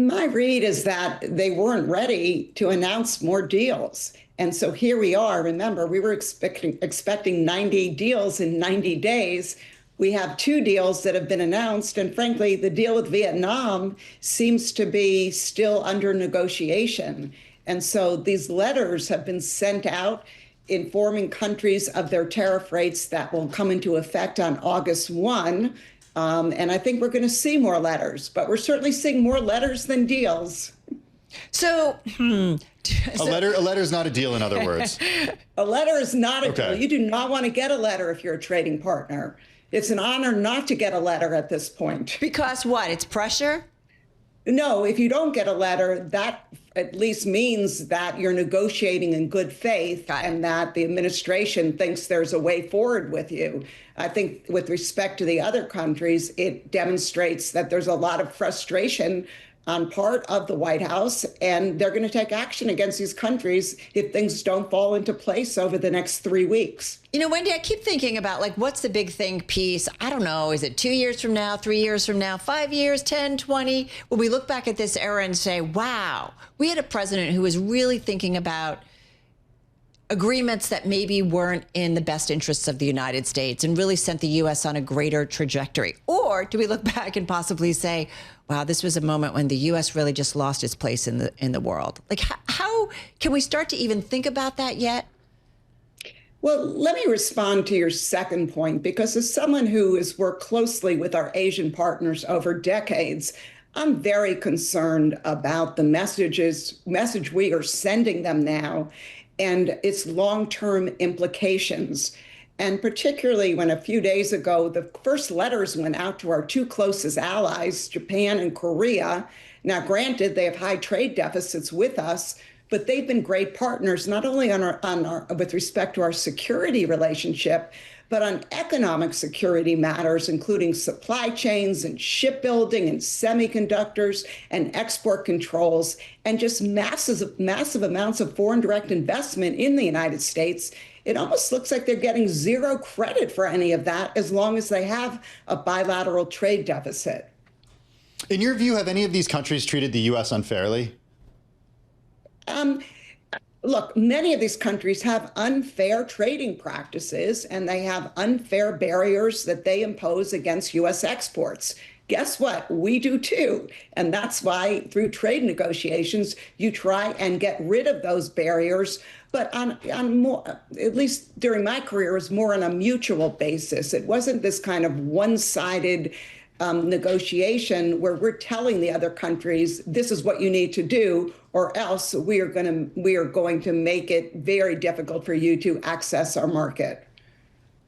My read is that they weren't ready to announce more deals. And so here we are. Remember, we were expecting 90 deals in 90 days. We have two deals that have been announced. And frankly, the deal with Vietnam seems to be still under negotiation. And so these letters have been sent out informing countries of their tariff rates that will come into effect on August 1. And I think we're going to see more letters, but we're certainly seeing more letters than deals. So, a letter is not a deal, in other words. A letter is not a deal. You do not want to get a letter if you're a trading partner. It's an honor not to get a letter at this point. Because what? It's pressure? No, if you don't get a letter, that at least means that you're negotiating in good faith and that the administration thinks there's a way forward with you. I think with respect to the other countries, it demonstrates that there's a lot of frustration on part of the White House, and they're going to take action against these countries if things don't fall into place over the next 3 weeks. You know, Wendy, I keep thinking about, like, what's the big thing piece? I don't know. Is it 2 years from now, 3 years from now, 5 years, 10, 20? Will we look back at this era and say, wow, we had a president who was really thinking about agreements that maybe weren't in the best interests of the United States and really sent the U.S. on a greater trajectory? Or do we look back and possibly say, wow, this was a moment when the U.S. really just lost its place in the world? Like, how can we start to even think about that yet? Well, let me respond to your second point, because as someone who has worked closely with our Asian partners over decades, I'm very concerned about the message we are sending them now and its long-term implications. And particularly when a few days ago, the first letters went out to our two closest allies, Japan and Korea. Now, granted, they have high trade deficits with us, but they've been great partners, not only with respect to our security relationship, but on economic security matters, including supply chains and shipbuilding and semiconductors and export controls, and just massive amounts of foreign direct investment in the United States. It almost looks like they're getting zero credit for any of that as long as they have a bilateral trade deficit. In your view, have any of these countries treated the U.S. unfairly? Look, many of these countries have unfair trading practices, and they have unfair barriers that they impose against U.S. exports. Guess what? We do too. And that's why through trade negotiations, you try and get rid of those barriers. But on more, at least during my career, it was more on a mutual basis. It wasn't this kind of one-sided negotiation where we're telling the other countries, this is what you need to do, or else we are going to make it very difficult for you to access our market.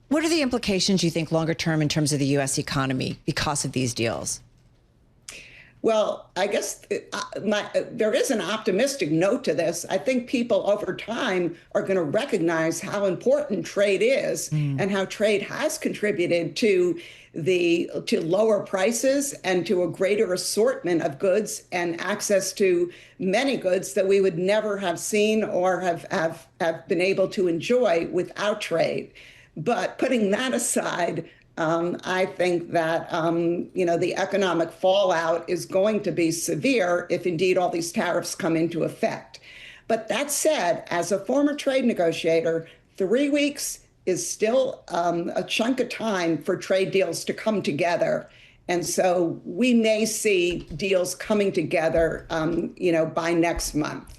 What are the implications, you think, longer term in terms of the U.S. economy because of these deals? Well, I guess there is an optimistic note to this. I think people over time are going to recognize how important trade is and how trade has contributed to lower prices and to a greater assortment of goods and access to many goods that we would never have seen or have been able to enjoy without trade. But putting that aside, I think that, the economic fallout is going to be severe if indeed all these tariffs come into effect. But that said, as a former trade negotiator, 3 weeks is still a chunk of time for trade deals to come together. And so we may see deals coming together, by next month.